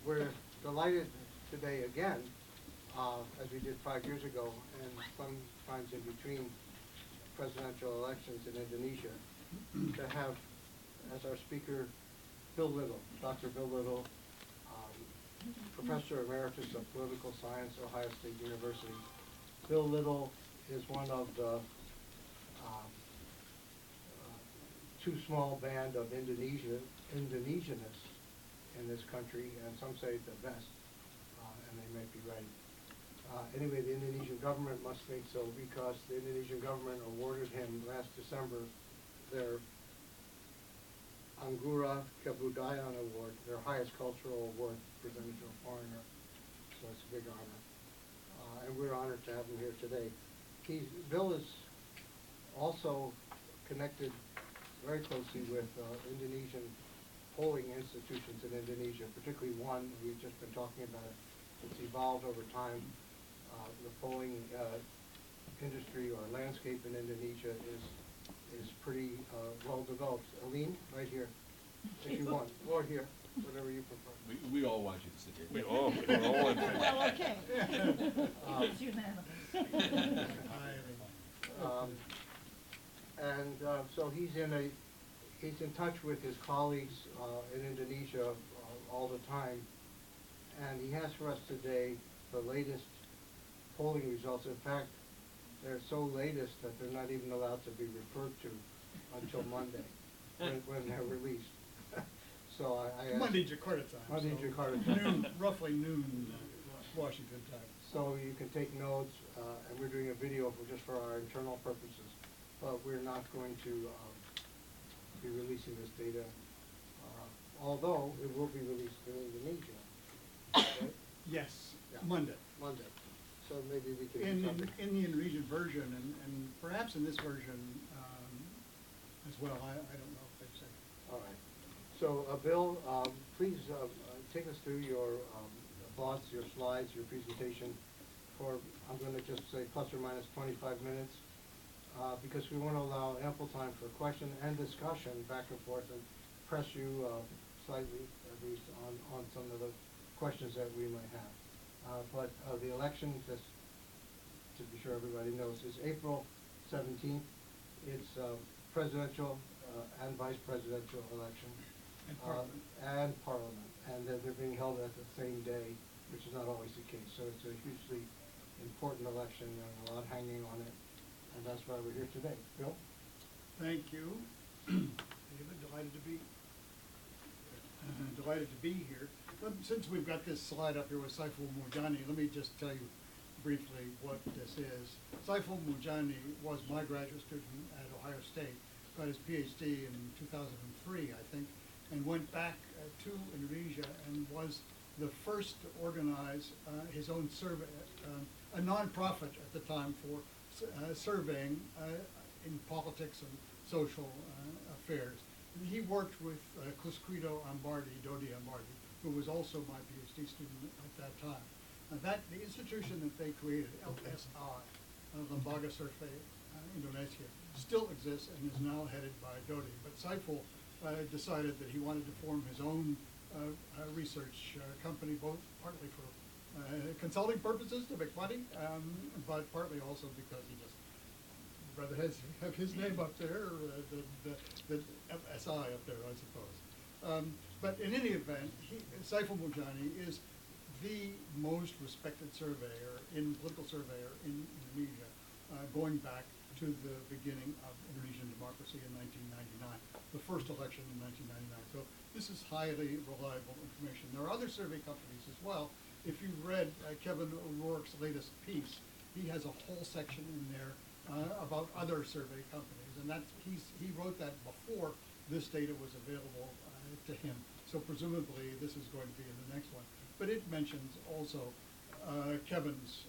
We're delighted today again, as we did 5 years ago, and sometimes in between presidential elections in Indonesia, to have as our speaker Bill Liddle, Dr. Bill Liddle, Professor Emeritus of Political Science, Ohio State University. Bill Liddle is one of the too small band of Indonesianists in this country, and some say the best, and they might be right. Anyway, the Indonesian government must think so, because the Indonesian government awarded him last December their Anggura Kebudayaan Award, their highest cultural award presented to a foreigner. So it's a big honor. And we're honored to have him here today. Bill is also connected very closely with Indonesian polling institutions in Indonesia, particularly one we've just been talking about. It's evolved over time. The polling industry or landscape in Indonesia is pretty well developed. Aline, right here, if you want, or here, whatever you prefer. We all want you to sit here. We all want to. Well, okay. It's unanimous. And so he's in touch with his colleagues in Indonesia all the time, and he has for us today the latest polling results. In fact, they're so latest that they're not even allowed to be referred to until Monday when they're released. So I asked, Monday Jakarta time. Monday so Jakarta time. Noon, roughly noon, Washington time. So you can take notes, and we're doing a video just for our internal purposes, but we're not going to be releasing this data, although it will be released in Indonesia. Right? Yes, Yeah. Monday. Monday. So maybe we can do In something. the Indonesian version, and perhaps in this version as well. I don't know if they've said. All right. So, Bill, please take us through your thoughts, your slides, your presentation for, I'm going to just say plus or minus 25 minutes, because we want to allow ample time for question and discussion back and forth, and press you slightly, at least, on some of the questions that we might have. But the election, just to be sure everybody knows, is April 17th. It's presidential and vice presidential election. And Parliament. And they're being held at the same day, which is not always the case. So it's a hugely important election and a lot hanging on it. And that's why we're here today. Bill? Thank you. David, delighted to be here. But since we've got this slide up here with Saiful Mujani, let me just tell you briefly what this is. Saiful Mujani was my graduate student at Ohio State, got his PhD in 2003, I think, and went back to Indonesia and was the first to organize his own survey, a nonprofit at the time for surveying in politics and social affairs. And he worked with Cusquido Ambardi, Dodi Ambardi, who was also my PhD student at that time. The institution that they created, LSI, Lembaga Survey Indonesia, still exists and is now headed by Dodi. But Saiful decided that he wanted to form his own research company, both partly for consulting purposes to make money, but partly also because he just rather have his name up there, the LSI up there, I suppose. But in any event, Saiful Mujani is the most respected political surveyor in Indonesia, going back to the beginning of Indonesian democracy in 1999, the first election in 1999. So this is highly reliable information. There are other survey companies as well. If you've read Kevin O'Rourke's latest piece, he has a whole section in there about other survey companies, and he wrote that before this data was available to him. So presumably this is going to be in the next one. But it mentions also Kevin's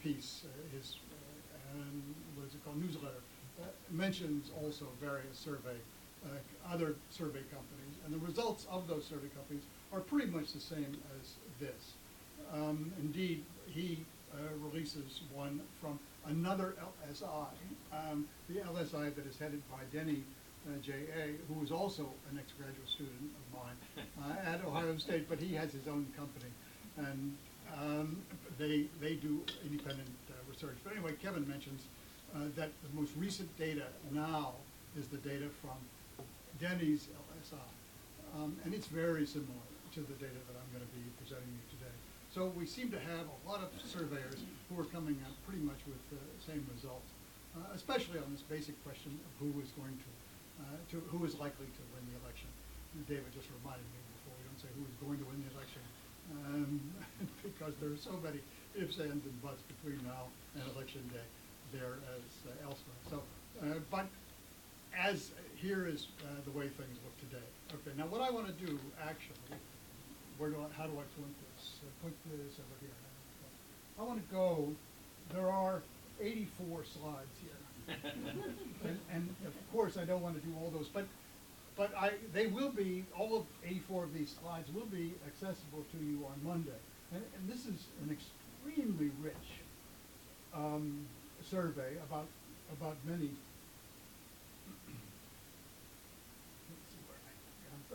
piece, his what is it called, newsletter, mentions also various other survey companies, and the results of those survey companies are pretty much the same as this. Indeed, he releases one from another LSI, the LSI that is headed by Denny J.A., who was also an ex-graduate student of mine at Ohio State, but he has his own company, and they do independent research. But anyway, Kevin mentions that the most recent data now is the data from Denny's LSI, and it's very similar to the data that I'm going to be presenting you today. So we seem to have a lot of surveyors who are coming up pretty much with the same results, especially on this basic question of who is going who is likely to win the election. And David just reminded me before, we don't say who is going to win the election, because there are so many ifs, ands, and buts between now and election day there as elsewhere. So, but as here is the way things look today. Okay, now what I want to do actually, how do I point this? Put this over here. I want to go, there are 84 slides here. and of course I don't want to do all those, but they will be, all of 84 of these slides will be accessible to you on Monday. And this is an extremely rich survey about many. Let's see where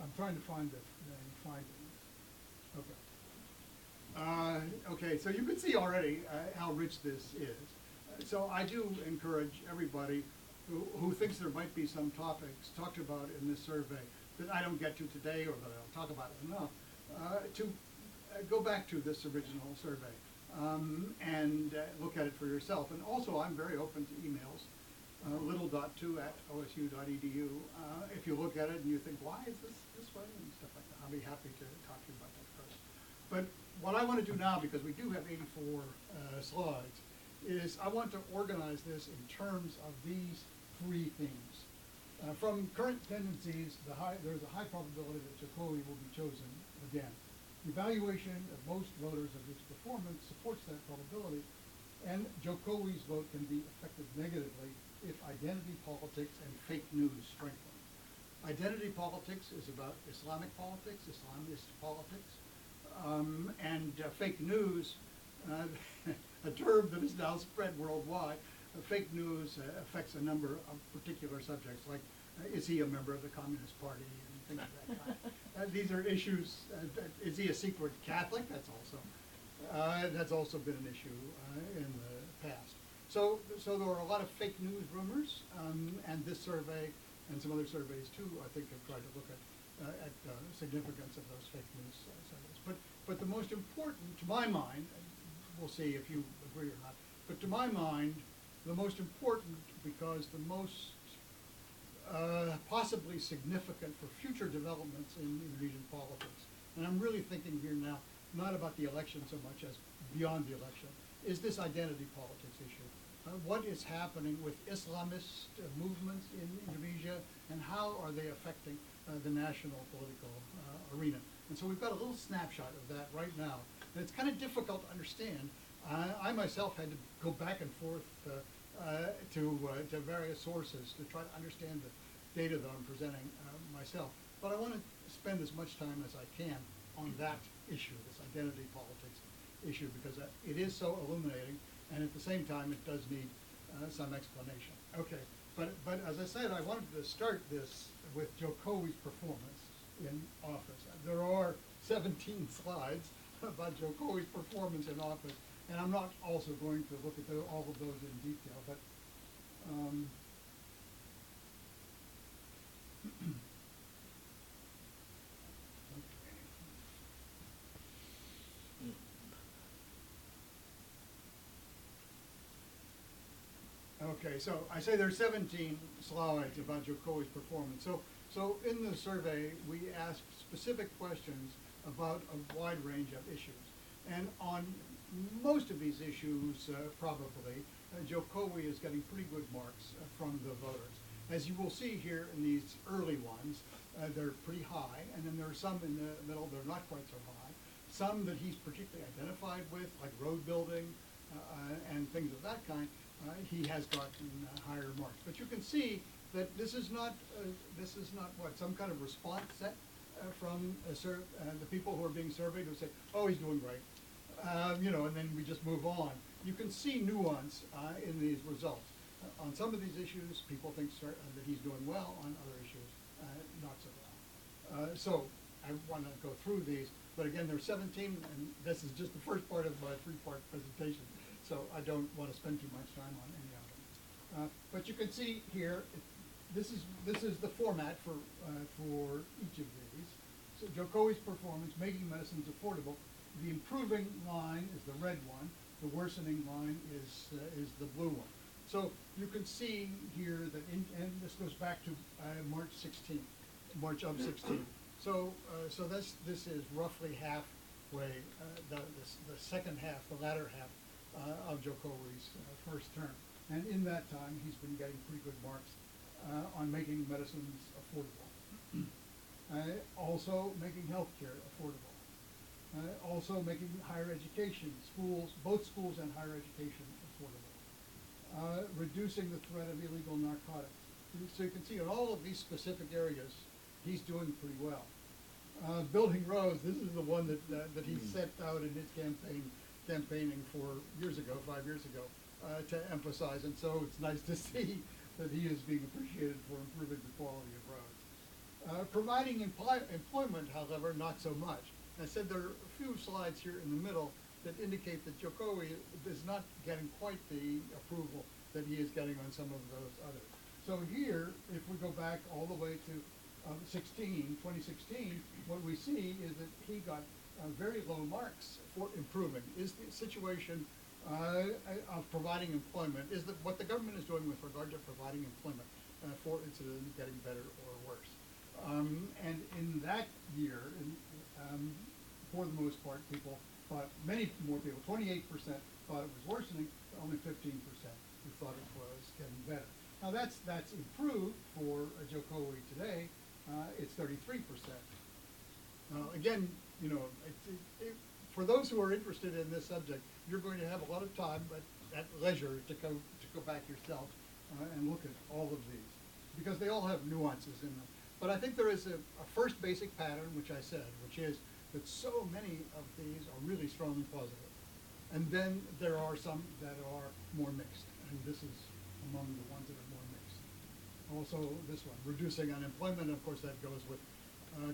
I'm trying to find the findings. Okay. Okay, so you can see already how rich this is. So I do encourage everybody who thinks there might be some topics talked about in this survey that I don't get to today or that I don't talk about enough, to go back to this original survey and look at it for yourself. And also, I'm very open to emails, liddle.2@osu.edu. If you look at it and you think, why is this way, and stuff like that, I'll be happy to talk to you about that first. But what I want to do now, because we do have 84 slides, is I want to organize this in terms of these three themes. From current tendencies, there's a high probability that Jokowi will be chosen again. Evaluation of most voters of his performance supports that probability, and Jokowi's vote can be affected negatively if identity politics and fake news strengthen. Identity politics is about Islamic politics, Islamist politics, and fake news, a term that is now spread worldwide. Fake news affects a number of particular subjects, like is he a member of the Communist Party and things of that kind. These are issues. Is he a secret Catholic? That's also been an issue in the past. So there are a lot of fake news rumors, and this survey and some other surveys too, I think, have tried to look at the significance of those fake news surveys. But the most important, to my mind, we'll see if you agree or not, but to my mind, the most important, because the most possibly significant for future developments in Indonesian politics, and I'm really thinking here now not about the election so much as beyond the election, is this identity politics issue. What is happening with Islamist movements in Indonesia, and how are they affecting the national political arena? And so we've got a little snapshot of that right now. And it's kind of difficult to understand. I myself had to go back and forth to various sources to try to understand the data that I'm presenting myself. But I want to spend as much time as I can on that issue, this identity politics issue, because it is so illuminating, and at the same time it does need some explanation. Okay, but as I said, I wanted to start this with Jokowi's performance in office. There are 17 slides about Jokowi's performance in office, and I'm not also going to look at all of those in detail, but okay, so I say there are 17 slides about Jokowi's performance. So in the survey, we asked specific questions about a wide range of issues. And on most of these issues, probably, Jokowi is getting pretty good marks from the voters. As you will see here in these early ones, they're pretty high, and then there are some in the middle that are not quite so high. Some that he's particularly identified with, like road building and things of that kind, he has gotten higher marks. But you can see that this is not what, some kind of response set from the people who are being surveyed who say, oh, he's doing great, and then we just move on. You can see nuance in these results. On some of these issues, people think that he's doing well. On other issues, not so well. So I want to go through these, but again, there's 17, and this is just the first part of my three-part presentation, so I don't want to spend too much time on any of them. But you can see here, this is the format for each of these. So Jokowi's performance, making medicines affordable. The improving line is the red one. The worsening line is the blue one. So you can see here that, and this goes back to March 16th, March of 16. So this is roughly halfway, the second half, the latter half of Jokowi's first term. And in that time, he's been getting pretty good marks on making medicines affordable. Also making healthcare affordable. Also making higher education, both schools and higher education affordable. Reducing the threat of illegal narcotics. So you can see in all of these specific areas, he's doing pretty well. Building roads, this is the one that he set out in his campaigning 5 years ago, to emphasize, and so it's nice to see that he is being appreciated for improving the quality of roads. Providing employment, however, not so much. I said there are a few slides here in the middle that indicate that Jokowi is not getting quite the approval that he is getting on some of those others. So here, if we go back all the way to 2016, what we see is that he got very low marks for improving. Is the situation of providing employment, is that what the government is doing with regard to providing employment for incident getting better or worse? And in that year, for the most part, people thought, many more people, 28% thought it was worsening, but only 15% who thought it was getting better. Now that's improved for Jokowi today. It's 33%. Again, you know, for those who are interested in this subject, you're going to have a lot of time, but at leisure, to go back yourself and look at all of these, because they all have nuances in them. But I think there is a first basic pattern, which I said, which is that so many of these are really strongly positive. And then there are some that are more mixed, and this is among the ones that are more mixed. Also this one, reducing unemployment, of course that goes with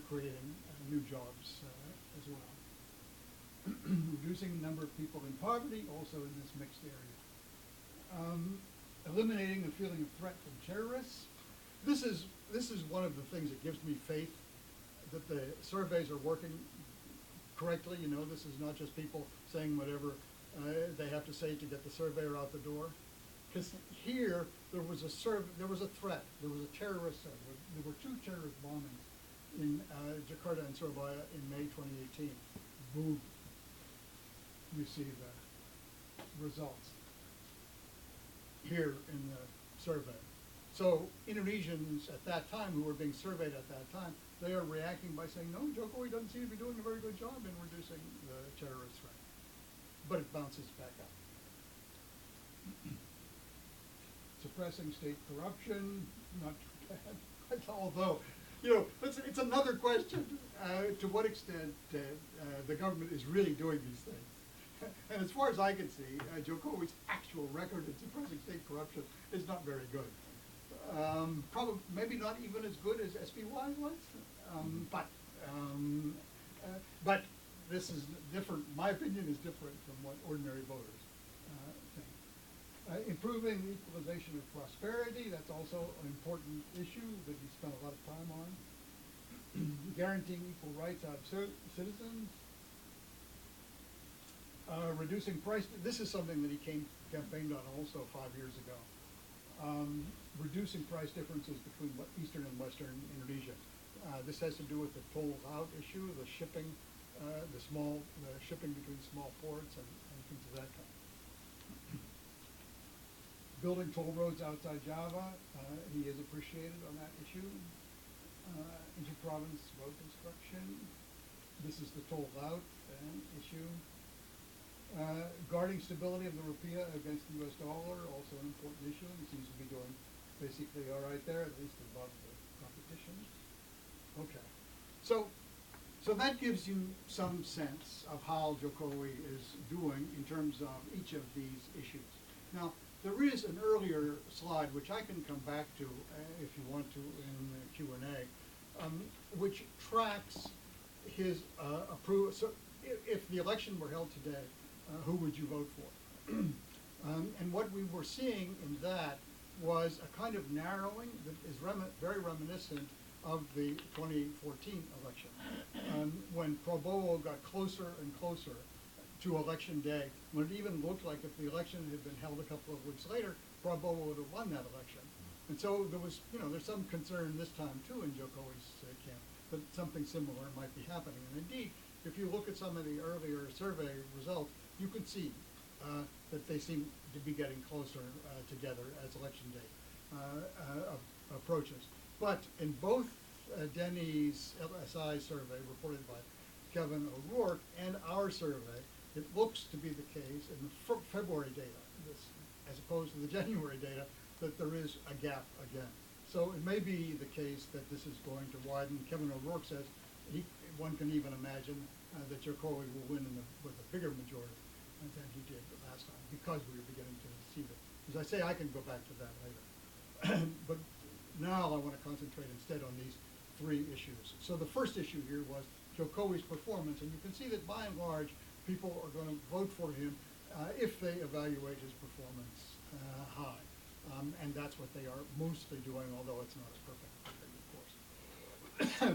creating new jobs as well. Reducing the number of people in poverty, also in this mixed area. Eliminating the feeling of threat from terrorists. This is one of the things that gives me faith that the surveys are working correctly. You know, this is not just people saying whatever they have to say to get the surveyor out the door. Because here there was a threat, there was a terrorist. There were 2 terrorist bombings in Jakarta and Surabaya in May 2018. Boom. You see the results here in the survey. So Indonesians at that time, who were being surveyed at that time, they are reacting by saying, no, Jokowi doesn't seem to be doing a very good job in reducing the terrorist threat. But it bounces back up. Suppressing state corruption, not too bad. Although, you know, it's another question to what extent the government is really doing these things. And as far as I can see, Jokowi's actual record in suppressing state corruption is not very good. Probably, maybe not even as good as SPY was, but this is different. My opinion is different from what ordinary voters think. Improving the equalization of prosperity, that's also an important issue that he spent a lot of time on. Guaranteeing equal rights of citizens. Reducing price, this is something that he campaigned on also 5 years ago. Reducing price differences between Eastern and Western Indonesia. This has to do with the toll out issue, the shipping, the shipping between small ports and things of that kind. Building toll roads outside Java, he is appreciated on that issue. Inter-province road construction. This is the toll out issue. Guarding stability of the rupiah against the US dollar, also an important issue. He seems to be doing basically all right there, at least above the competition. Okay. So that gives you some sense of how Jokowi is doing in terms of each of these issues. Now, there is an earlier slide, which I can come back to if you want to in the Q&A, which tracks his approval. So if the election were held today, who would you vote for? And what we were seeing in that was a kind of narrowing that is very reminiscent of the 2014 election, when Prabowo got closer and closer to election day, when it even looked like if the election had been held a couple of weeks later, Prabowo would have won that election. And so there was, there's some concern this time too in Jokowi's camp that something similar might be happening. And indeed, if you look at some of the earlier survey results, you can see that they seem to be getting closer together as election day approaches. But in both Denny's LSI survey reported by Kevin O'Rourke and our survey, it looks to be the case in the February data, as opposed to the January data, that there is a gap again. So it may be the case that this is going to widen. Kevin O'Rourke says one can even imagine that Jokowi will win with a bigger majority than he did last time, because we were beginning to see that. As I say, I can go back to that later. But now I want to concentrate instead on these three issues. So the first issue here was Jokowi's performance, and you can see that by and large, people are going to vote for him if they evaluate his performance high. And that's what they are mostly doing, although it's not as perfect, of course.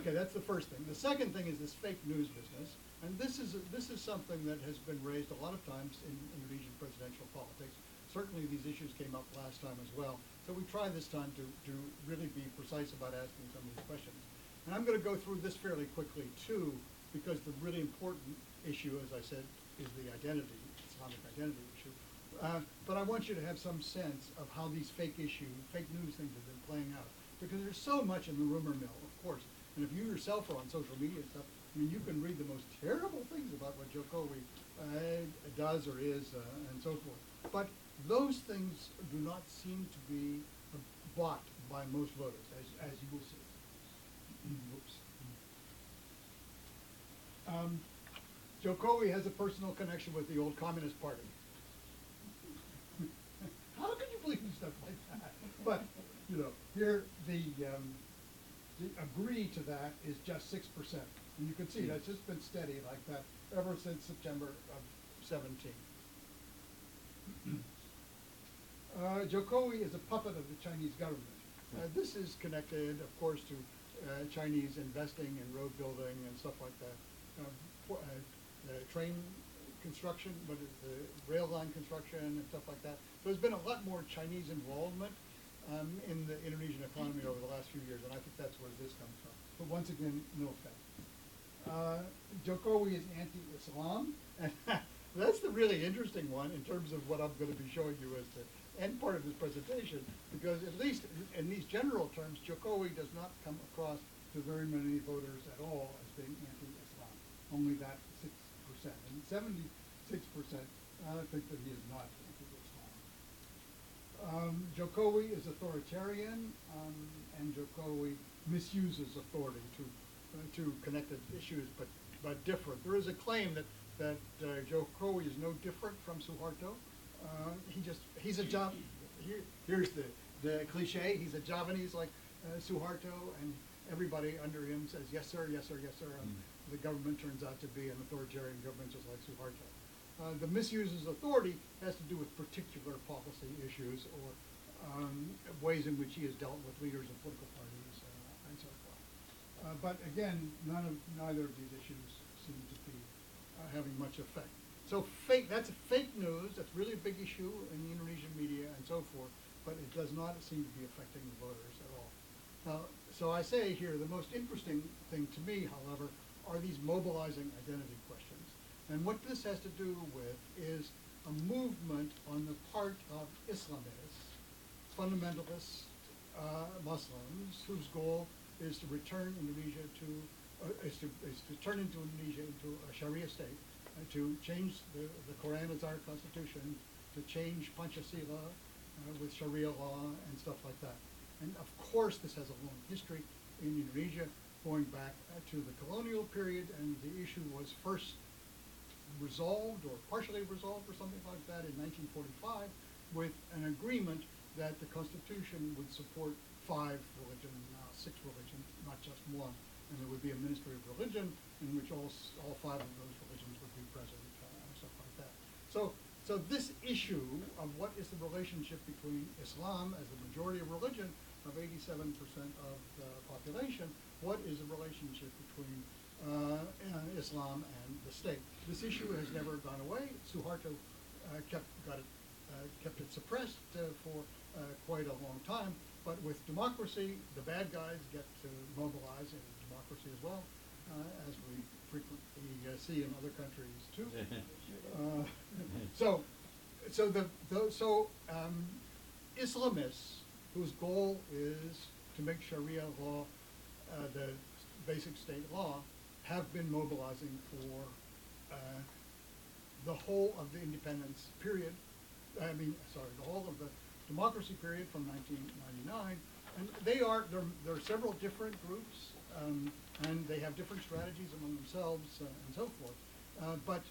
Okay, that's the first thing. The second thing is this fake news business, and this is something that has been raised a lot of times in Indonesian presidential politics. Certainly these issues came up last time as well. So we try this time to really be precise about asking some of these questions. And I'm going to go through this fairly quickly too, because the really important issue, as I said, is the identity, Islamic identity issue. But I want you to have some sense of how these fake news things have been playing out. Because there's so much in the rumor mill, of course. And if you yourself are on social media and stuff, I mean, you can read the most terrible things about what Jokowi does or is and so forth. But those things do not seem to be bought by most voters, as you will see. Whoops. Jokowi has a personal connection with the old Communist Party. How can you believe stuff like that? But, here the agree to that is just 6%. And you can see that's just been steady like that ever since September of 17. Jokowi is a puppet of the Chinese government. This is connected, of course, to Chinese investing in road building and stuff like that. Train construction, but the rail line construction and stuff like that. So there's been a lot more Chinese involvement in the Indonesian economy over the last few years, and I think that's where this comes from. But once again, no effect. Jokowi is anti-Islam, and that's the really interesting one in terms of what I'm going to be showing you as the end part of this presentation, because at least in these general terms, Jokowi does not come across to very many voters at all as being anti-Islam. Only that 6%. And 76% think that he is not anti-Islam. Jokowi is authoritarian, and Jokowi misuses authority to connected issues, but different. There is a claim that Jokowi is no different from Suharto. He's a here's the cliche. He's a Javanese like Suharto, and everybody under him says yes sir, yes sir, yes sir. The government turns out to be an authoritarian government just like Suharto. The misuses authority has to do with particular policy issues or ways in which he has dealt with leaders of political parties and so forth. But again, neither of these issues seem to be having much effect. So that's fake news. That's really a big issue in the Indonesian media and so forth, but it does not seem to be affecting the voters at all. Now, so I say here, the most interesting thing to me, however, are these mobilizing identity questions. And what this has to do with is a movement on the part of Islamists, fundamentalist Muslims, whose goal is to return Indonesia is to turn into Indonesia into a Sharia state, to change the Quran as our constitution, to change Pancasila with Sharia law and stuff like that. And of course, this has a long history in Indonesia, going back to the colonial period, and the issue was first resolved or partially resolved or something like that in 1945 with an agreement that the Constitution would support 5 religions, 6 religions, not just one. and there would be a Ministry of Religion in which all five of those religions would be present, and stuff like that. So this issue of what is the relationship between Islam as the majority of religion of 87% of the population, what is the relationship between Islam and the state? This issue has never gone away. Suharto kept it suppressed for quite a long time. But with democracy, the bad guys get to mobilize in democracy as well, as we frequently see in other countries too. So Islamists, whose goal is to make Sharia law the basic state law, have been mobilizing for the whole of the independence period. The whole of the democracy period from 1999, and there are several different groups, and they have different strategies among themselves and so forth. But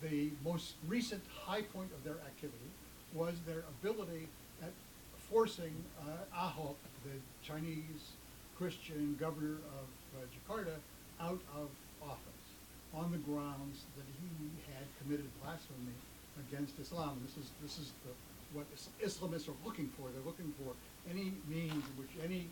the most recent high point of their activity was their ability at forcing Ahok, the Chinese Christian governor of Jakarta, out of office on the grounds that he had committed blasphemy against Islam. This is what Islamists are looking for. They're looking for any means in which any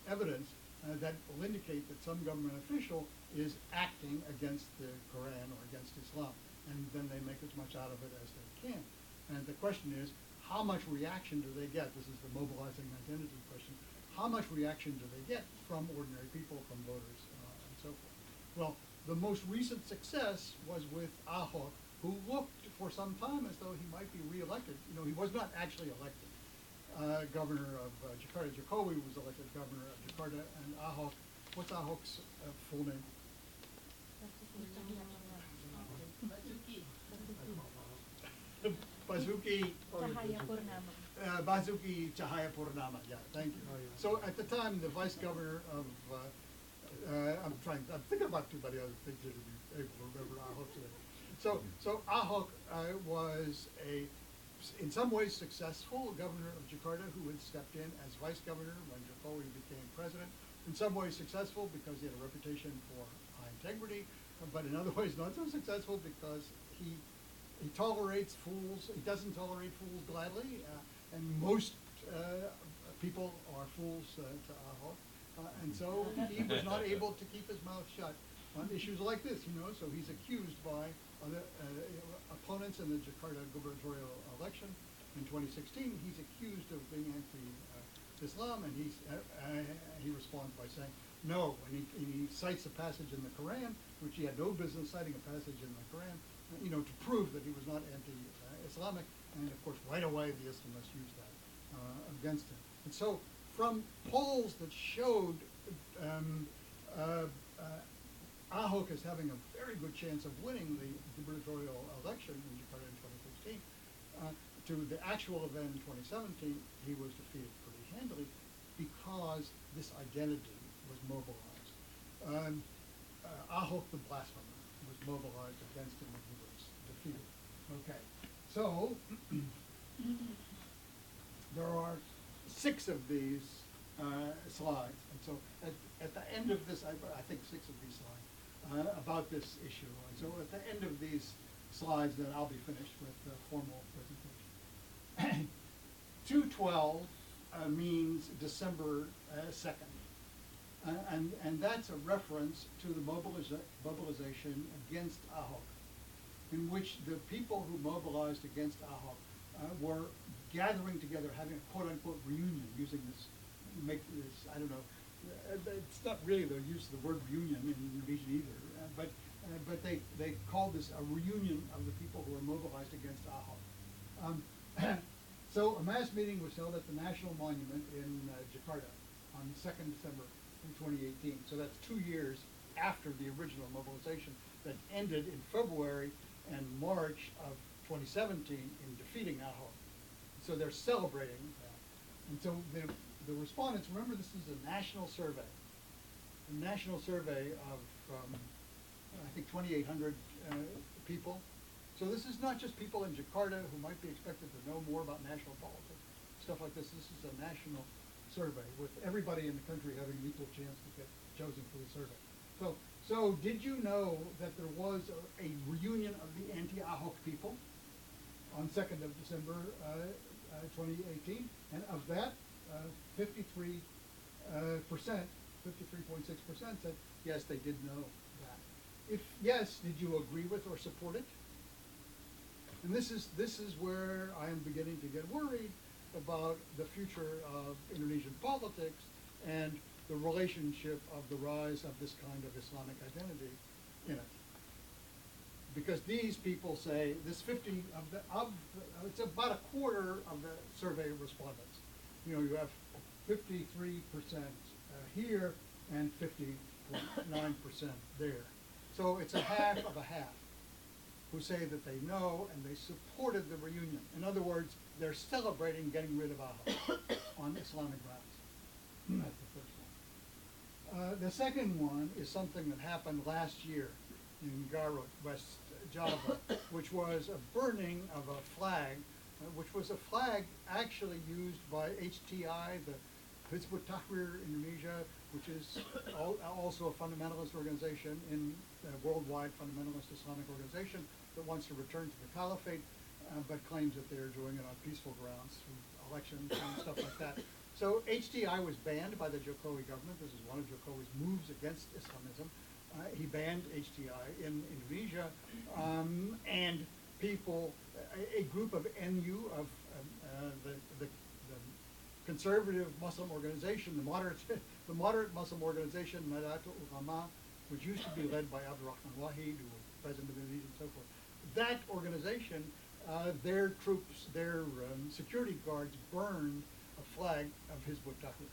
evidence that will indicate that some government official is acting against the Quran or against Islam, and then they make as much out of it as they can. And the question is, how much reaction do they get? This is the mobilizing identity question. How much reaction do they get from ordinary people, from voters, and so forth? Well, the most recent success was with Ahok, who looked for some time as though he might be re-elected. He was not actually elected governor of Jakarta. Jokowi was elected governor of Jakarta, and Ahok, what's Ahok's full name? Basuki Basuki Cahayapurnama. Yeah, thank you. So at the time, the vice governor of I'm thinking about too many other things here to be able to remember Ahok today. So Ahok was in some ways successful governor of Jakarta who had stepped in as vice governor when Jokowi became president. In some ways successful because he had a reputation for high integrity, but in other ways not so successful because he tolerates fools. He doesn't tolerate fools gladly, and most people are fools to Ahok. And so he was not able to keep his mouth shut on issues like this, So he's accused by other opponents in the Jakarta gubernatorial election in 2016. He's accused of being anti-Islam, and he responds by saying no. And he cites a passage in the Quran, which he had no business citing a passage in the Quran, to prove that he was not anti-Islamic. And of course, right away the Islamists used that against him. And so, from polls that showed Ahok as having a very good chance of winning the gubernatorial election in Jakarta in 2016, to the actual event in 2017, he was defeated pretty handily because this identity was mobilized. Ahok the blasphemer was mobilized against him and he was defeated. Okay, so there are 6 of these slides, and so at the end of this, I think 6 of these slides about this issue. And so at the end of these slides, then I'll be finished with the formal presentation. 2/12 means December 2nd, and that's a reference to the mobilization against Ahok, in which the people who mobilized against Ahok were gathering together, having a quote-unquote reunion, using this, I don't know, it's not really the use of the word reunion in Indonesian either, but they called this a reunion of the people who were mobilized against Ahok. So a mass meeting was held at the National Monument in Jakarta on 2nd December in 2018. So that's 2 years after the original mobilization that ended in February and March of 2017 in defeating Ahok. So they're celebrating that. And so the respondents, remember this is a national survey. A national survey of, I think, 2,800 people. So this is not just people in Jakarta who might be expected to know more about national politics, stuff like this. This is a national survey with everybody in the country having an equal chance to get chosen for the survey. So did you know that there was a reunion of the anti-Ahok people on 2nd of December 2018? And of that, 53%, 53.6% said, yes, they did know that. If yes, did you agree with or support it? And this is where I am beginning to get worried about the future of Indonesian politics and the relationship of the rise of this kind of Islamic identity in it. Because these people say this 50 it's about a quarter of the survey respondents. You know, you have 53% here and 50.9% there. So it's a half of a half who say that they know and they supported the reunion. In other words, they're celebrating getting rid of Ahok on Islamic grounds. That's the first one. The second one is something that happened last year in Garut, West Java, which was a burning of a flag, which was a flag actually used by HTI, the Hizb ut-Tahrir Indonesia, which is also a fundamentalist organization, in a worldwide fundamentalist Islamic organization that wants to return to the caliphate, but claims that they're doing it on peaceful grounds through elections and stuff like that. So HTI was banned by the Jokowi government. This is one of Jokowi's moves against Islamism. He banned HTI in Indonesia, and people, a group of NU, of the conservative Muslim organization, the moderate Muslim organization, Nadatul Ulama, which used to be led by Abdurrahman Wahid, who was president of Indonesia and so forth. That organization, their troops, their security guards burned a flag of Hizb ut-Tahrir.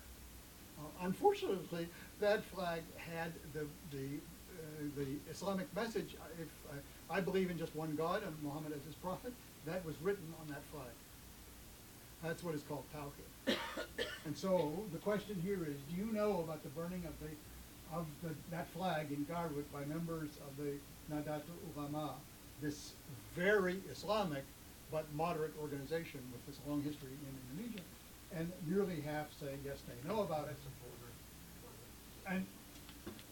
Unfortunately, that flag had the Islamic message, I believe in just one God and Muhammad as his prophet, that was written on that flag. That's what is called Tawhid. And so the question here is, do you know about the burning of that flag in Garut by members of the Nadatul Ulama, this very Islamic but moderate organization with this long history in Indonesia? And nearly half say yes, they know about it. And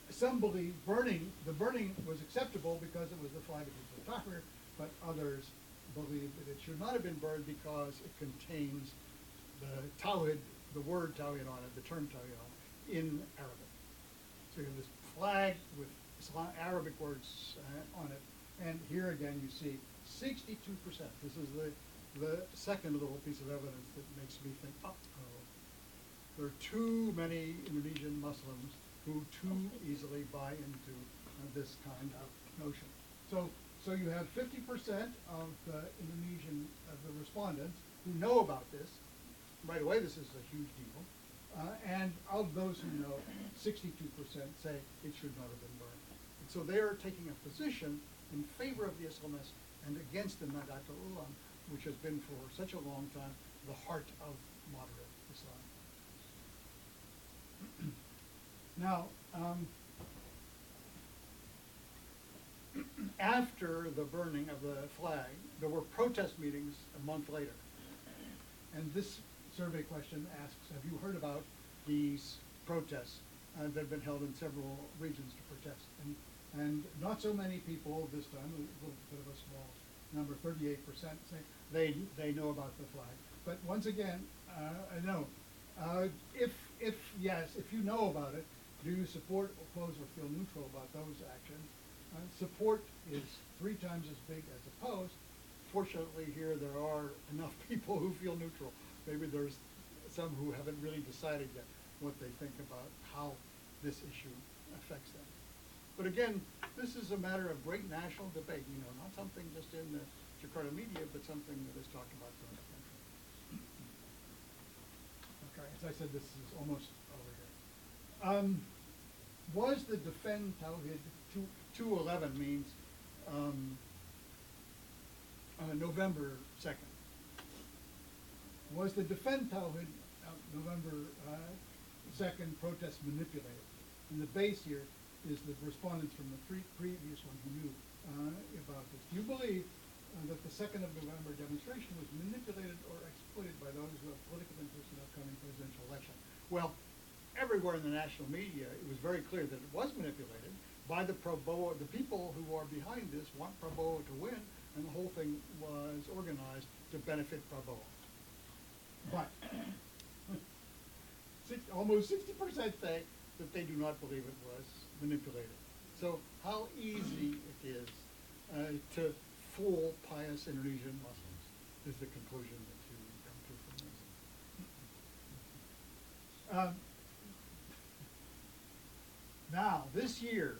some believe the burning was acceptable because it was the flag of Hizb ut-Tahrir, but others believe that it should not have been burned because it contains the Tawhid, the word Tawhid on it, the term Tawhid on it, in Arabic. So you have this flag with Arabic words on it, and here again you see 62%. This is the second little piece of evidence that makes me think, uh-oh, there are too many Indonesian Muslims who too easily buy into this kind of notion. So you have 50% of the Indonesian, of the respondents who know about this. Right away, this is a huge deal. And of those who know, 62% say it should not have been burned. And so they are taking a position in favor of the Islamists and against the Nadatul Ulama, which has been for such a long time the heart of moderate Islam. Now, after the burning of the flag, there were protest meetings a month later. And this survey question asks, have you heard about these protests that have been held in several regions to protest? And not so many people this time, a little bit of a small number, 38% say they know about the flag. But once again, no. If yes, if you know about it, do you support, oppose, or feel neutral about those actions? Support is 3 times as big as opposed. Fortunately, here there are enough people who feel neutral. Maybe there's some who haven't really decided yet what they think about how this issue affects them. But again, this is a matter of great national debate, you know, not something just in the Jakarta media, but something that is talked about throughout the country. Okay, as I said, this is almost over here. Was the Defend Tawhid 211 means November 2nd. Was the Defend Tawhid November 2nd protest manipulated? And the base here is the respondents from the previous one who knew about this. Do you believe that the 2nd of November demonstration was manipulated or exploited by those who have political interest in the upcoming presidential election? Well, everywhere in the national media, it was very clear that it was manipulated by the Proboa. The people who are behind this want Proboa to win, and the whole thing was organized to benefit Proboa. But almost 60% say that they do not believe it was manipulated. So how easy it is to fool pious Indonesian Muslims is the conclusion that you come to from this. Now, this year,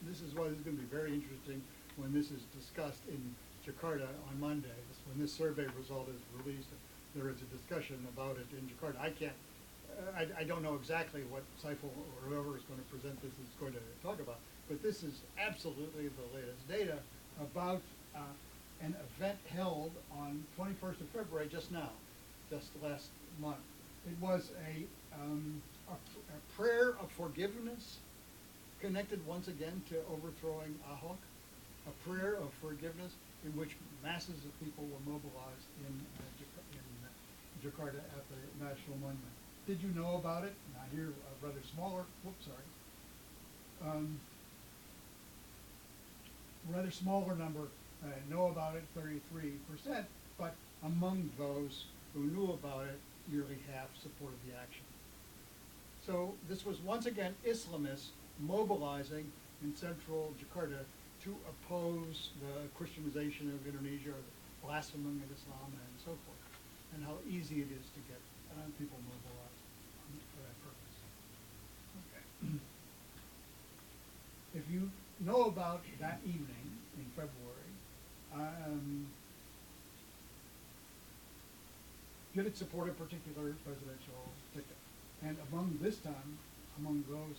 this is what is going to be very interesting when this is discussed in Jakarta on Monday. When this survey result is released, there is a discussion about it in Jakarta. I don't know exactly what Saiful or whoever is going to present this is going to talk about, but this is absolutely the latest data about an event held on 21st of February, just last month. It was a prayer of forgiveness connected once again to overthrowing Ahok, a prayer of forgiveness in which masses of people were mobilized in Jakarta at the National Monument. Did you know about it? Now here, a rather smaller, rather smaller number know about it, 33%, but among those who knew about it, nearly half supported the action. So this was once again Islamists mobilizing in central Jakarta to oppose the Christianization of Indonesia, or the blaspheming of Islam, and so forth, and how easy it is to get people mobilized for that purpose. Okay. If you know about that evening in February, did it support a particular presidential ticket? And among those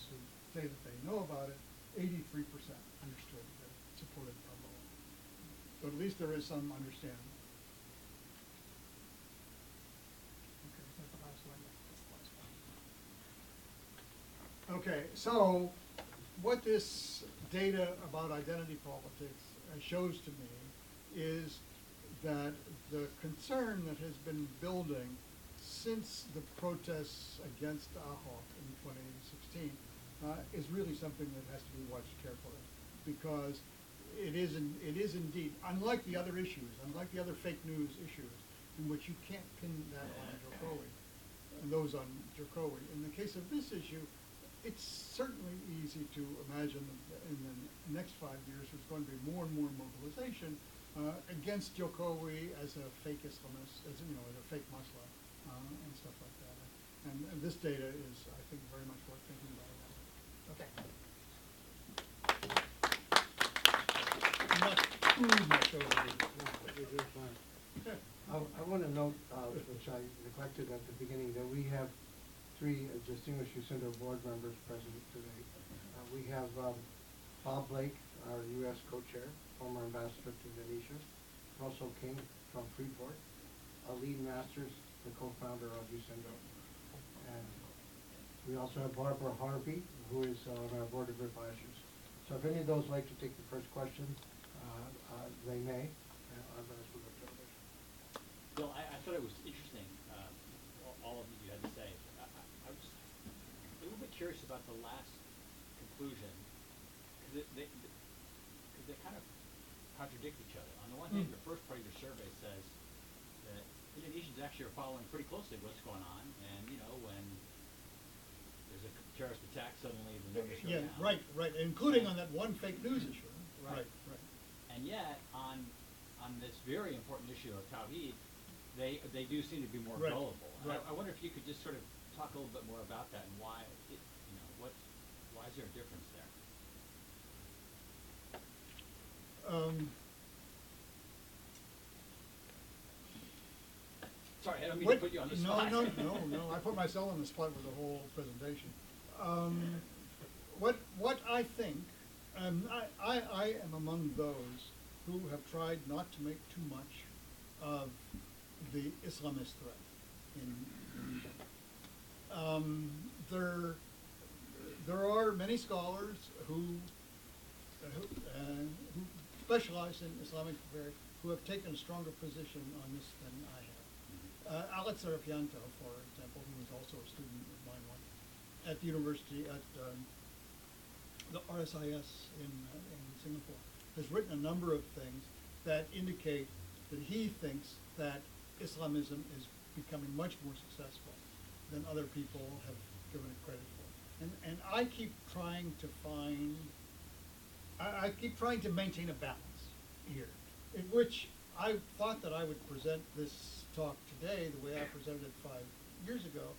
who say that they know about it, 83% understood that it supported Prabowo. So at least there is some understanding. Okay, is that the last one? Yeah, that's the last one. Okay, so what this data about identity politics shows to me is that the concern that has been building since the protests against Ahok in 2016 is really something that has to be watched carefully, because it is indeed, unlike the other issues, unlike the other fake news issues, in which you can't pin that on Jokowi, and those on Jokowi. In the case of this issue, it's certainly easy to imagine that in the next 5 years there's going to be more and more mobilization against Jokowi as a fake Islamist, as a fake Muslim, and stuff like that. And this data is, I think, very much worth thinking about. Okay. Not too much over. I want to note, which I neglected at the beginning, that we have 3 distinguished USINDO board members present today. We have Bob Blake, our U.S. co-chair, former ambassador to Indonesia; Russell King from Freeport; Aline Masters, the co-founder of USINDO; and we also have Barbara Harvey, who is on our board of advisors. So if any of those like to take the first question, they may. Otherwise, we'll go to others. Bill, I thought it was interesting, all of what you had to say. I was a little bit curious about the last conclusion, because they kind of contradict each other. On the one hand, the first part of your survey says that Indonesians actually are following pretty closely what's going on, and when there's a terrorist attack, suddenly the numbers go down. Right, including on that one fake news issue. Right. And yet, on this very important issue of Tawhid, they do seem to be more gullible. Right. I wonder if you could just sort of talk a little bit more about that and why why is there a difference there? Sorry, I don't mean to put you on the spot. No. I put myself on the spot with the whole presentation. What I think, I am among those who have tried not to make too much of the Islamist threat in Indonesia. There are many scholars who specialize in Islamic affairs who have taken a stronger position on this than I have. Alex Arapianto, for example, who was also a student of mine at the university at the RSIS in Singapore, has written a number of things that indicate that he thinks that Islamism is becoming much more successful than other people have given it credit for. And I keep trying to find, I keep trying to maintain a balance here, in which I thought that I would present this talk today the way I presented it 5 years ago.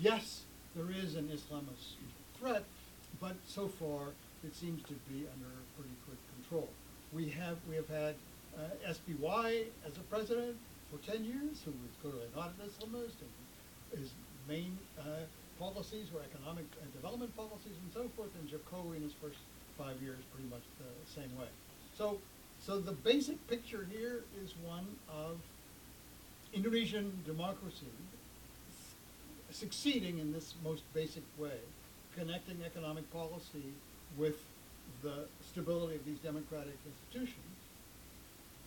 Yes, there is an Islamist threat, but so far it seems to be under pretty good control. We have had SBY as a president for 10 years, who is clearly not an Islamist, and his main policies were economic development policies and so forth, and Jokowi in his first 5 years pretty much the same way. So the basic picture here is one of Indonesian democracy succeeding in this most basic way, connecting economic policy with the stability of these democratic institutions,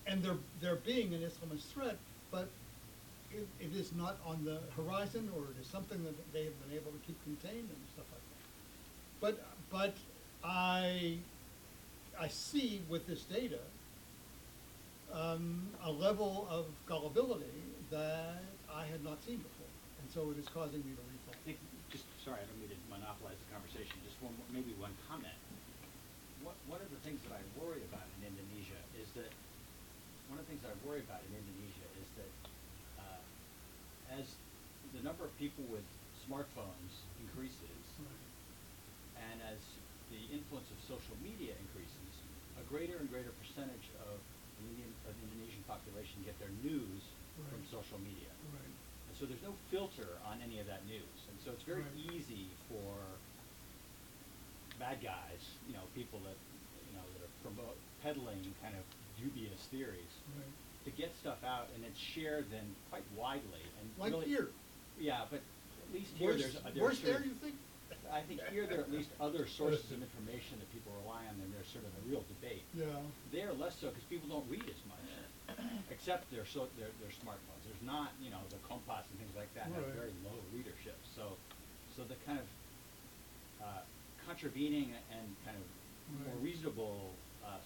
and there being an Islamist threat, but it is not on the horizon, or it is something that they have been able to keep contained and stuff like that. But I see with this data a level of gullibility that I had not seen before, and so it is causing me to rethink. I think, just, sorry, I don't mean to monopolize the conversation, just maybe one comment. One of the things that I worry about in Indonesia is that, as the number of people with smartphones increases, and as the influence of social media increases, a greater and greater percentage of the Indonesian population get their news from social media. Right. And so there's no filter on any of that news. And so it's very easy for bad guys, people that, that are peddling kind of dubious theories, to get stuff out, and it's shared then quite widely. And like really, here. Yeah, but at least here Worse there, you think? I think here there are at least other sources of information that people rely on, and there's sort of a real debate. Yeah. There less so, because people don't read as much, except their smartphones. There's not, the Kompas and things like that have very low readership. So the kind of contravening and kind of more reasonable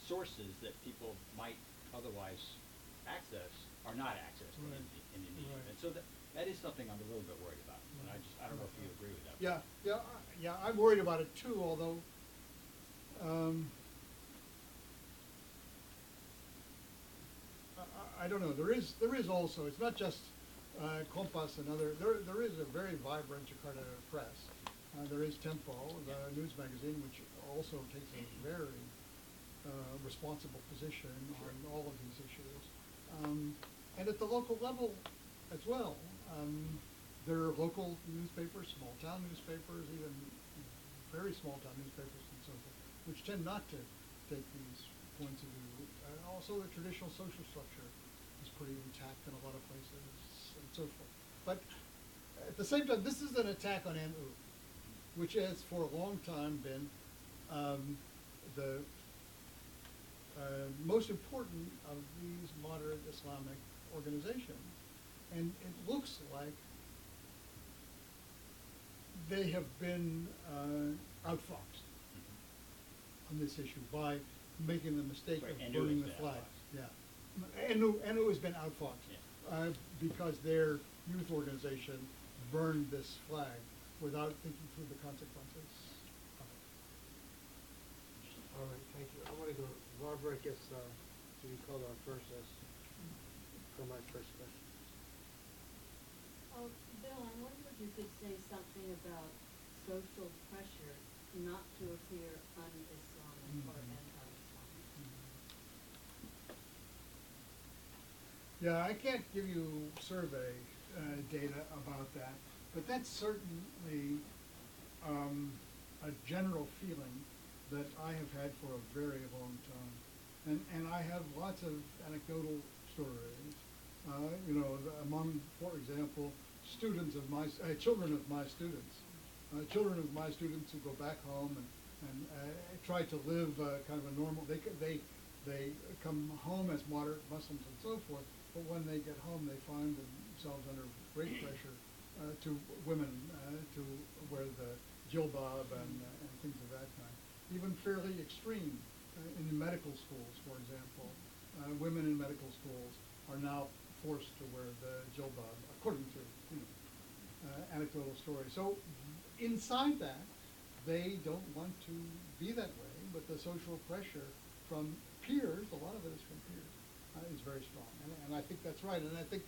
sources that people might otherwise access are not accessed in Indonesia. And so that is something I'm a little bit worried about. And I don't know if you agree with that. Yeah, I'm worried about it too, although I don't know. There is also, it's not just Kompas and other, there is a very vibrant Jakarta press. There is Tempo, the news magazine, which also takes a very responsible position on all of these issues. And at the local level as well, there are local newspapers, small town newspapers, even very small town newspapers and so forth, which tend not to take these points of view. Also, the traditional social structure is pretty intact in a lot of places and so forth. But at the same time, this is an attack on NU, which has for a long time been the most important of these moderate Islamic organizations. And it looks like they have been outfoxed on this issue by making the mistake of burning the flag. And it has been outfoxed because their youth organization burned this flag without thinking through the consequences of it. All right, thank you. I want to go, Barbara gets to be called on first for my first question. Oh, Bill, I wonder if you could say something about social pressure not to appear un-Islamic or anti-Islamic. Yeah, I can't give you survey data about that, but that's certainly a general feeling that I have had for a very long time. And I have lots of anecdotal stories. Among, for example, students of my, children of my students who go back home and try to live kind of a normal, they come home as moderate Muslims and so forth, but when they get home they find themselves under great pressure to women to wear the jilbab and things of that kind. Even fairly extreme in the medical schools, for example. Women in medical schools are now forced to wear the jilbab, according to anecdotal stories. So inside that, they don't want to be that way, but the social pressure from peers, a lot of it is from peers, is very strong. And I think that's right. And I think,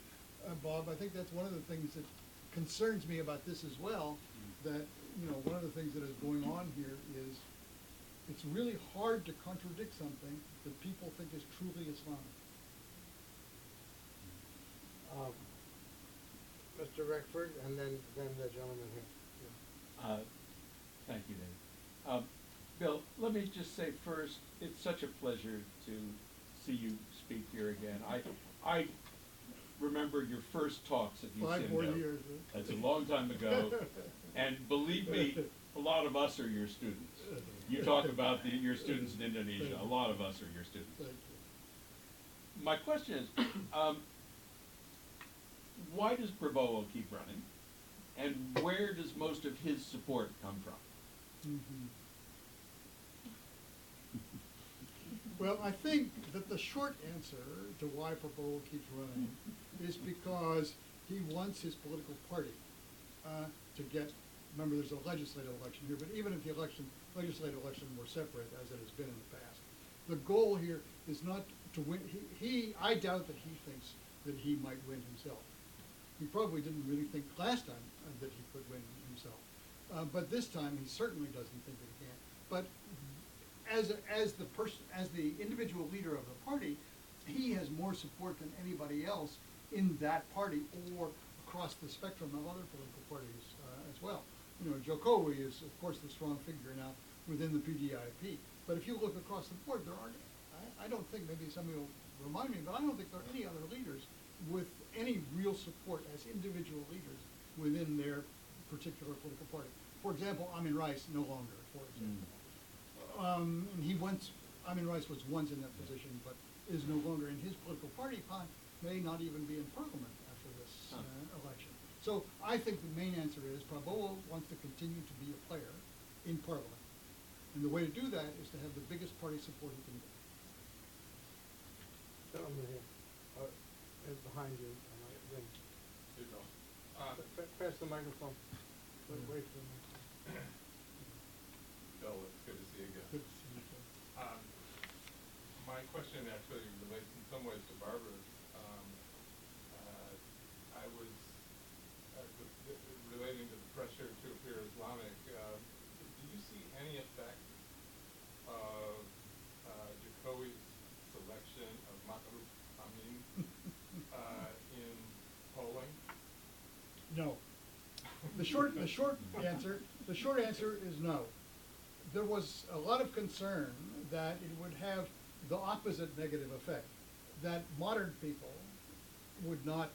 Bob, I think that's one of the things that concerns me about this as well, that, one of the things that is going on here is it's really hard to contradict something that people think is truly Islamic. Mr. Reckford, and then the gentleman here. Thank you, Dave. Bill, let me just say first, it's such a pleasure to see you speak here again. I remember your first talks at USINDO. 5 more years. That's a long time ago. And believe me, a lot of us are your students. You talk about your students in Indonesia. A lot of us are your students. Thank you. My question is, why does Prabowo keep running? And where does most of his support come from? Mm-hmm. Well, I think that the short answer to why Prabowo keeps running is because he wants his political party to get, remember there's a legislative election here, but even if the legislative election were separate, as it has been in the past, the goal here is not to win. I doubt that he thinks that he might win himself. He probably didn't really think last time that he could win himself. But this time he certainly doesn't think that he can. But as the individual leader of the party, he has more support than anybody else in that party or across the spectrum of other political parties as well. Jokowi is of course the strong figure now within the PDIP. But if you look across the board, there aren't. I don't think, maybe somebody will remind me, but I don't think there are any other leaders with any real support as individual leaders within their particular political party. For example, Amin Rais no longer, for example. And Amin Rais was once in that position, but is no longer in his political party, may not even be in parliament after this election. So I think the main answer is Prabowo wants to continue to be a player in parliament. And the way to do that is to have the biggest party support he can get. Gentleman here, behind you. Then Here you go. pass the microphone. Wait for the microphone. Bill, it's good to see you again. Good to see you, sir. My question actually relates in some ways to Barbara's. I was relating to the pressure to appear Islamic. Did you see any effect of Jokowi's selection of Ma'ruf Amin in polling? No. The short answer is no. There was a lot of concern that it would have the opposite negative effect, that modern people would not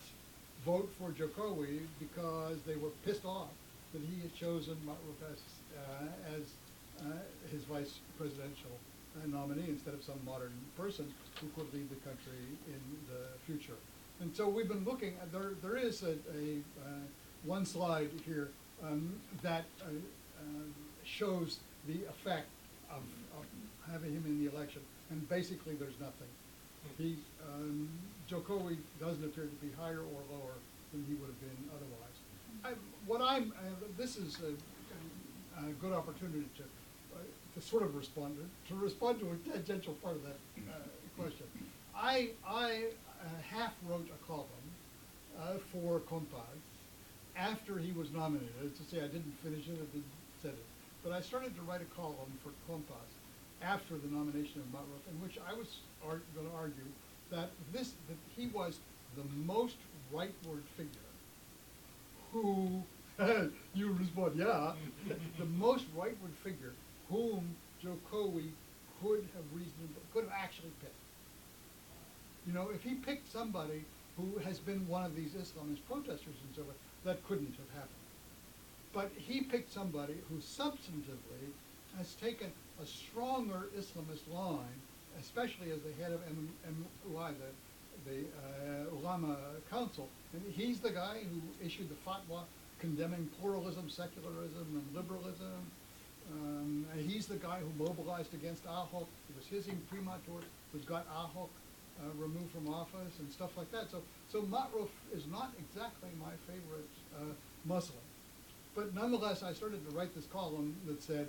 vote for Jokowi because they were pissed off that he had chosen Ma'ruf as his vice presidential nominee instead of some modern person who could lead the country in the future. And so we've been looking, there is a one slide here that shows the effect of having him in the election, and basically there's nothing. Jokowi doesn't appear to be higher or lower than he would have been otherwise. This is a good opportunity to sort of respond to a tangential part of that question. I half wrote a column for Compass after he was nominated. To say I didn't finish it, I didn't set it, but I started to write a column for Compass after the nomination of Ma'ruf, in which I was going to argue that he was the most rightward figure who, you respond, yeah, the most rightward figure whom Jokowi could have actually picked. If he picked somebody who has been one of these Islamist protesters and so forth, that couldn't have happened. But he picked somebody who substantively has taken a stronger Islamist line, especially as the head of MUI, the Ulama Council. And he's the guy who issued the fatwa condemning pluralism, secularism, and liberalism. And he's the guy who mobilized against Ahok. It was his imprimatur who's got Ahok removed from office and stuff like that. So Matruf is not exactly my favorite Muslim. But nonetheless, I started to write this column that said,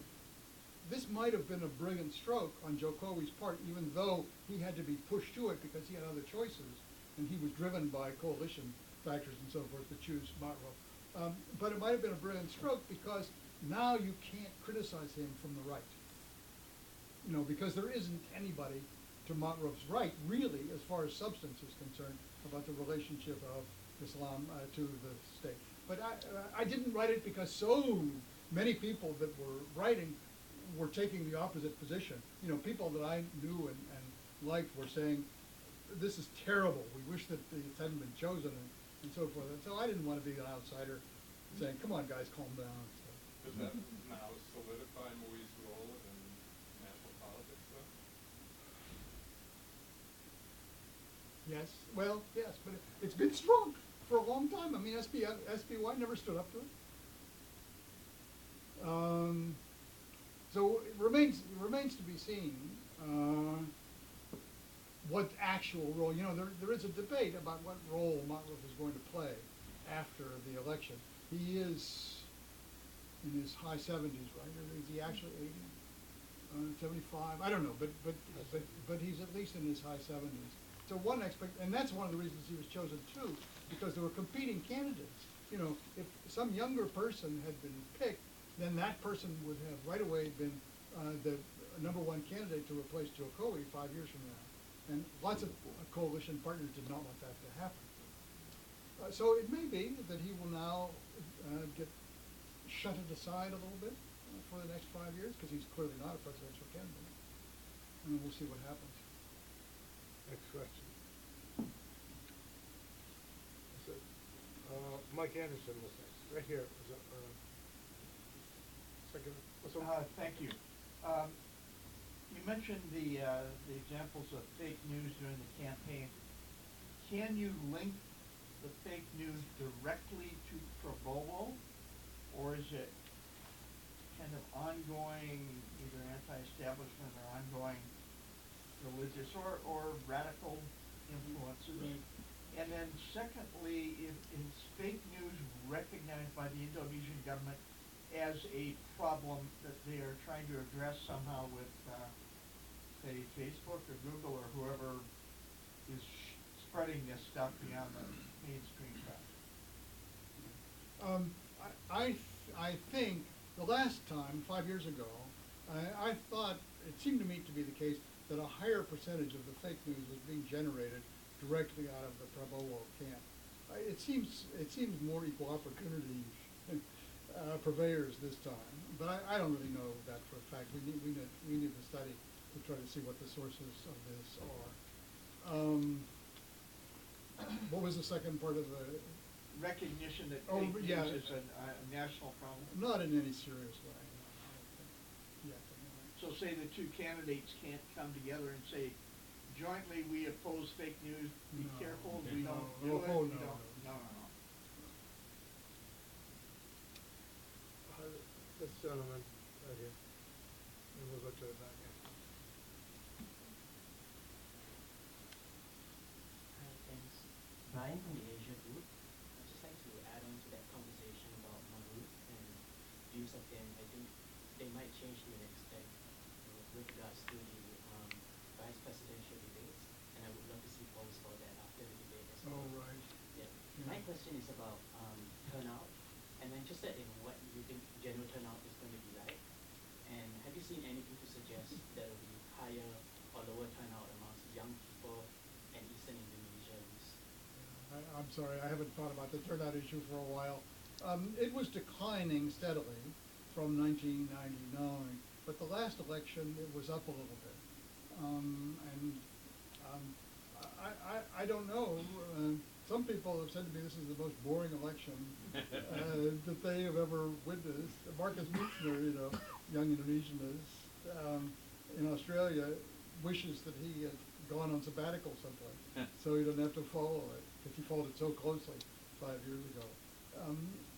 this might have been a brilliant stroke on Jokowi's part, even though he had to be pushed to it because he had other choices, and he was driven by coalition factors and so forth to choose Matruf. But it might have been a brilliant stroke because now you can't criticize him from the right. You know, because there isn't anybody to Matruf's right, really, as far as substance is concerned, about the relationship of Islam to the state. But I didn't write it because so many people that were writing were taking the opposite position. You know, people that I knew and liked were saying, this is terrible, we wish that it hadn't been chosen, and so forth. And so I didn't want to be an outsider saying, come on guys, calm down. Does that now solidify Mui's role in national politics, though? Yes, well, yes, but it's been strong for a long time. I mean, SPY never stood up to it. So it remains to be seen what actual role. You know, there is a debate about what role Matruf is going to play after the election. He is in his high 70s, right? Or is he actually 80? 75? I don't know, but he's at least in his high 70s. So and that's one of the reasons he was chosen too, because there were competing candidates. You know, if some younger person had been picked, then that person would have right away been the #1 candidate to replace Jokowi 5 years from now. And lots of coalition partners did not want that to happen. So it may be that he will now get shunted aside a little bit for the next 5 years, because he's clearly not a presidential candidate. And we'll see what happens. Next question. So, Mike Anderson was next. Right here. Second. Thank you. You mentioned the examples of fake news during the campaign. Can you link the fake news directly to Prabowo, or is it kind of ongoing, either anti-establishment or ongoing religious or radical influences? And then secondly, is fake news recognized by the Indonesian government as a problem that they are trying to address somehow with, say, Facebook or Google or whoever is spreading this stuff beyond the mainstream press? I think the last time, 5 years ago, I thought, it seemed to me to be the case, that a higher percentage of the fake news was being generated directly out of the Prabowo camp. It seems more equal opportunity purveyors this time, but I don't really know that for a fact. We need to study to try to see what the sources of this are. What was the second part of the? Recognition that Oh, fake yeah. news is a national problem? Not in any serious way. No, I don't think. Yeah, anyway. So say the two candidates can't come together and say, jointly we oppose fake news, be No. careful, we don't do No. it, Oh, we no, don't, no. no. This gentleman right here. And we'll go to the back end. Hi, thanks. Brian from the Asia Group. I'd just like to add on to that conversation about Mahmoud and views of him. I think they might change to an extent with regards to the vice presidential debates, and I would love to see polls for that after the debate as well. Oh, right. Yeah. Yeah. My question is about turnout, and I'm interested in what you think general turnout is going to be like. And have you seen anything to suggest there will be higher or lower turnout amongst young people and Eastern Indonesians? I'm sorry, I haven't thought about the turnout issue for a while. It was declining steadily from 1999, but the last election it was up a little bit. I don't know. Some people have said to me this is the most boring election that they have ever witnessed. Marcus Mutzner, you know, young Indonesian in Australia, wishes that he had gone on sabbatical someplace so he doesn't have to follow it, because he followed it so closely 5 years ago.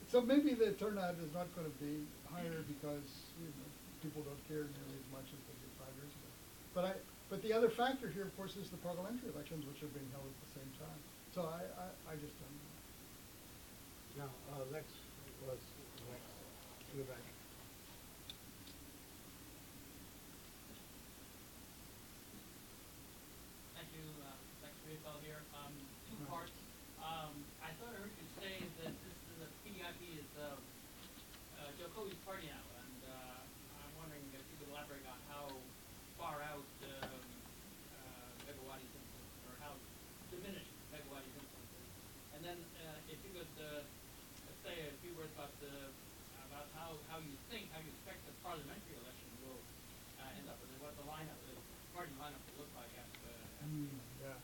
So maybe the turnout is not gonna be higher because, people don't care nearly as much as they did 5 years ago. But the other factor here, of course, is the parliamentary elections, which are being held at the same time. So I just don't know. Now, next, to the back. Thank you, Dr. Mayfeld here. Two parts. I thought I heard you say that this is a PDIP is Joe Cody's party now, and I'm wondering if you could elaborate on how far out Megawati's influence, or how diminished Megawati's influence is. And then if you could say a few words about how you expect the parliamentary election will end up, and what the lineup, the party lineup will look like after. Yeah.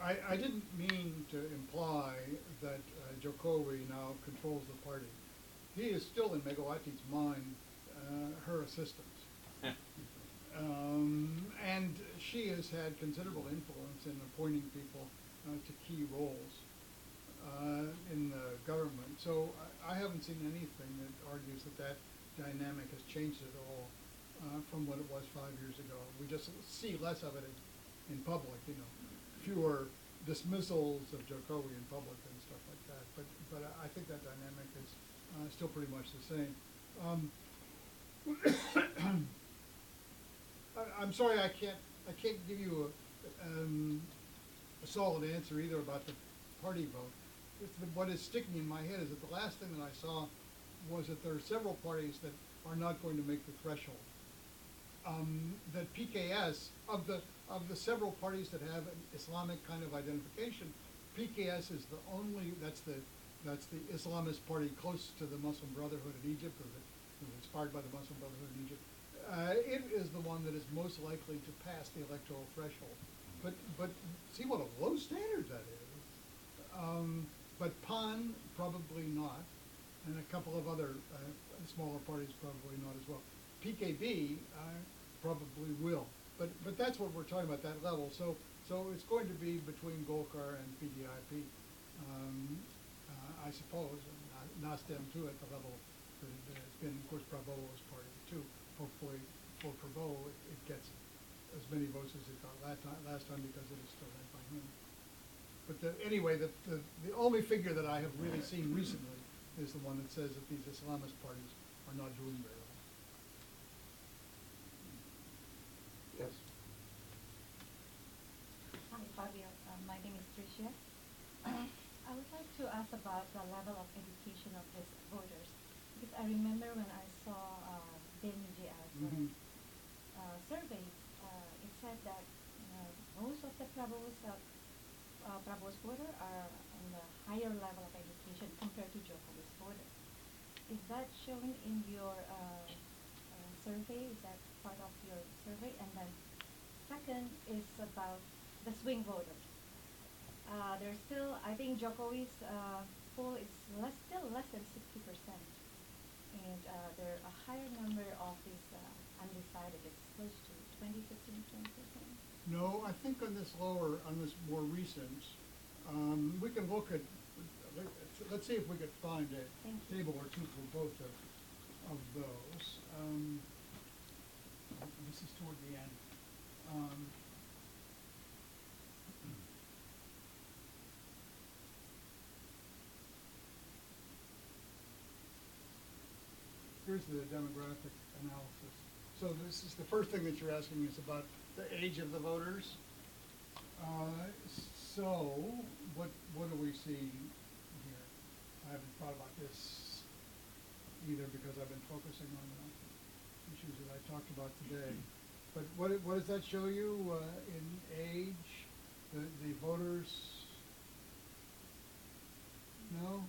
I didn't mean to imply that Jokowi now controls the party. He is still in Megawati's mind her assistant. And she has had considerable influence in appointing people to key roles in the government. So I haven't seen anything that argues that dynamic has changed at all from what it was 5 years ago. We just see less of it in public, fewer dismissals of Jokowi in public and stuff like that. But I think that dynamic is still pretty much the same. I'm sorry, I can't give you a solid answer either about the party vote. What is sticking in my head is that the last thing that I saw was that there are several parties that are not going to make the threshold. That PKS, of the several parties that have an Islamic kind of identification, PKS is the only, that's the Islamist party close to the Muslim Brotherhood in Egypt, or that was inspired by the Muslim Brotherhood in Egypt. It is the one that is most likely to pass the electoral threshold. But see what a low standard that is. But PAN, probably not, and a couple of other smaller parties probably not as well. PKB probably will, but that's what we're talking about, that level. So it's going to be between Golkar and PDIP, I suppose, and Nasdem too at the level that it's been. Of course, Prabowo's party too. Hopefully, for Prabowo, it gets as many votes as it got last time because it is still led by him. But anyway, the only figure that I have really seen recently is the one that says that these Islamist parties are not doing very well. Yes. Hi, Fabio. My name is Tricia. I would like to ask about the level of education of these voters, because I remember when I saw Benji's survey, it said that most of the Prabowo's voter are on the higher level of education compared to Jokowi's voter. Is that shown in your survey? Is that part of your survey? And then second is about the swing voters. There's still, I think Jokowi's poll is still less than 60%. And there are a higher number of these undecided. It's close to 20%. No, I think on this more recent, we can look at, let's see if we could find a table or two for both of those. This is toward the end. Here's the demographic analysis. So this is the first thing that you're asking is about the age of the voters. So what do we see here? I haven't thought about this either because I've been focusing on the issues that I talked about today. But what does that show you in age? The voters? No,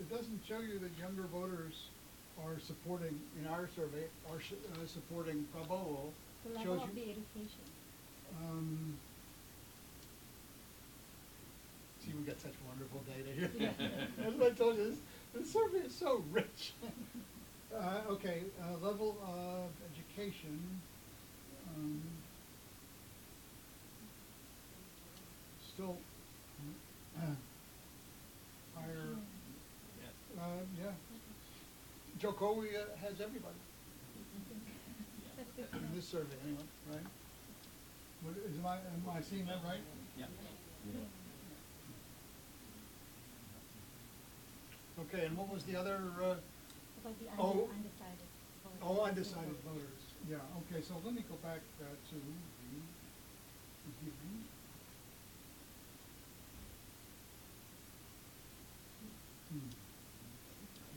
it doesn't show you that younger voters are supporting, in our survey, are supporting Prabowo. The level of the education. See, we got such wonderful data here. That's what I told you. This survey is so rich. Okay, level of education. Still, Higher, Yeah. yeah. Jokowi has everybody That's good to in know. this survey anyway, right? Am I seeing that right? Yeah. Okay, and what was the other, About the Oh. undecided voters. oh, undecided voters, yeah, okay, so let me go back to the beginning.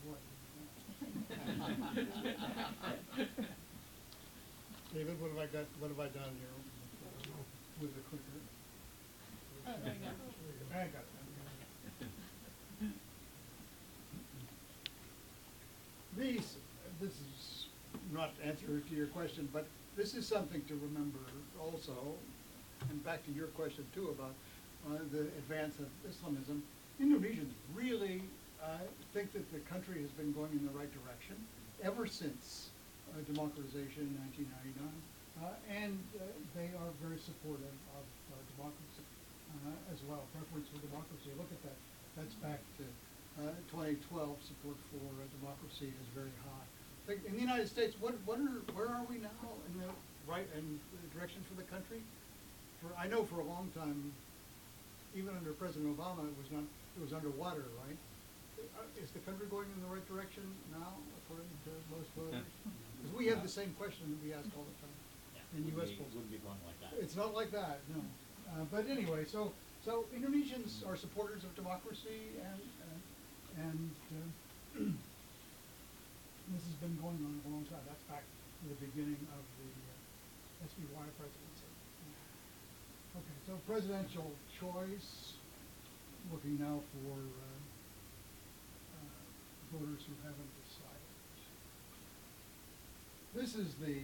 What? David, what have I done here with the clicker? Oh, there you go. I got it. This is not answer to your question, but this is something to remember also, and back to your question too about the advance of Islamism. Indonesians really think that the country has been going in the right direction ever since democratization in 1999, and they are very supportive of democracy as well, preference for democracy. Look at that. That's back to 2012. Support for democracy is very high. In the United States, where are we now in the direction for the country? I know for a long time, even under President Obama, it was underwater, right? Is the country going in the right direction now, according to most voters? Because we have the same question that we ask all the time in U.S. polls. Wouldn't be going like that. It's not like that, no. But anyway, so Indonesians are supporters of democracy, and this has been going on a long time. That's back to the beginning of the SBY presidency. Okay, so presidential choice, looking now for voters who haven't decided. This is the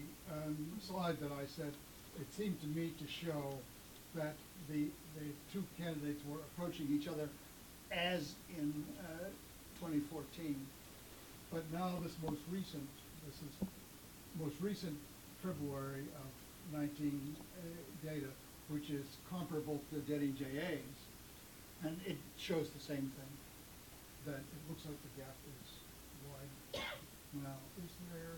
slide that I said, it seemed to me to show that the two candidates were approaching each other as in 2014. But now this is most recent February of 19 data, which is comparable to getting JAs, and it shows the same thing, that it looks like the gap is wide. Now, is there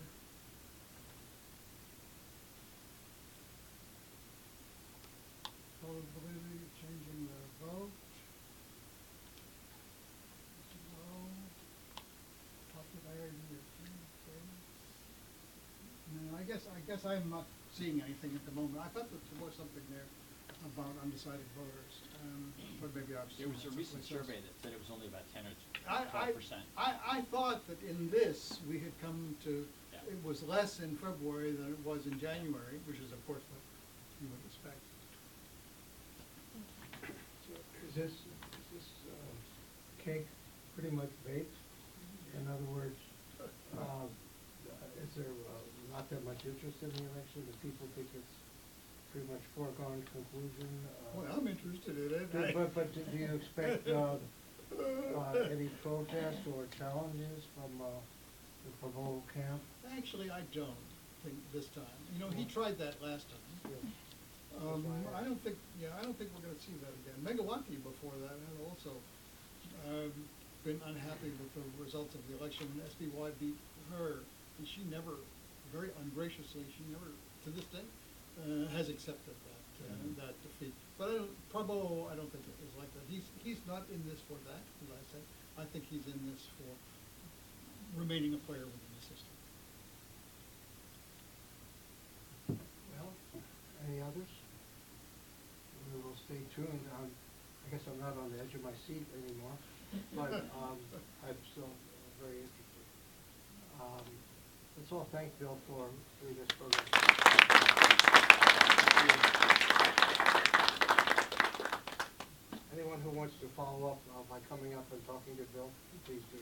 probability of changing the vote? Low. Popularity of candidates. No, I guess I'm not seeing anything at the moment. I thought that there was something there about undecided voters, but maybe I've There was a recent someplace else. survey that said it was only about 10 or 12%. I thought that in this, we had come to, Yeah. it was less in February than it was in January, which is of course what you would expect. Is this cake pretty much baked? In other words, is there not that much interest in the election? Do people think it's pretty much foregone conclusion? Well, I'm interested in it. But do you expect any protest or challenges from the Prabowo camp? Actually, I don't think this time. You know, he tried that last time. Yeah. I don't think we're gonna see that again. Megawati before that had also been unhappy with the results of the election. SBY beat her, and she never, very ungraciously, to this day, has accepted that defeat. But Prabowo, I don't think is like that. He's not in this for that, as I said. I think he's in this for remaining a player within the system. Well, any others? We will stay tuned. I guess I'm not on the edge of my seat anymore, but I'm still very interested. Let's all thank Bill for doing this program. Anyone who wants to follow up by coming up and talking to Bill, please do.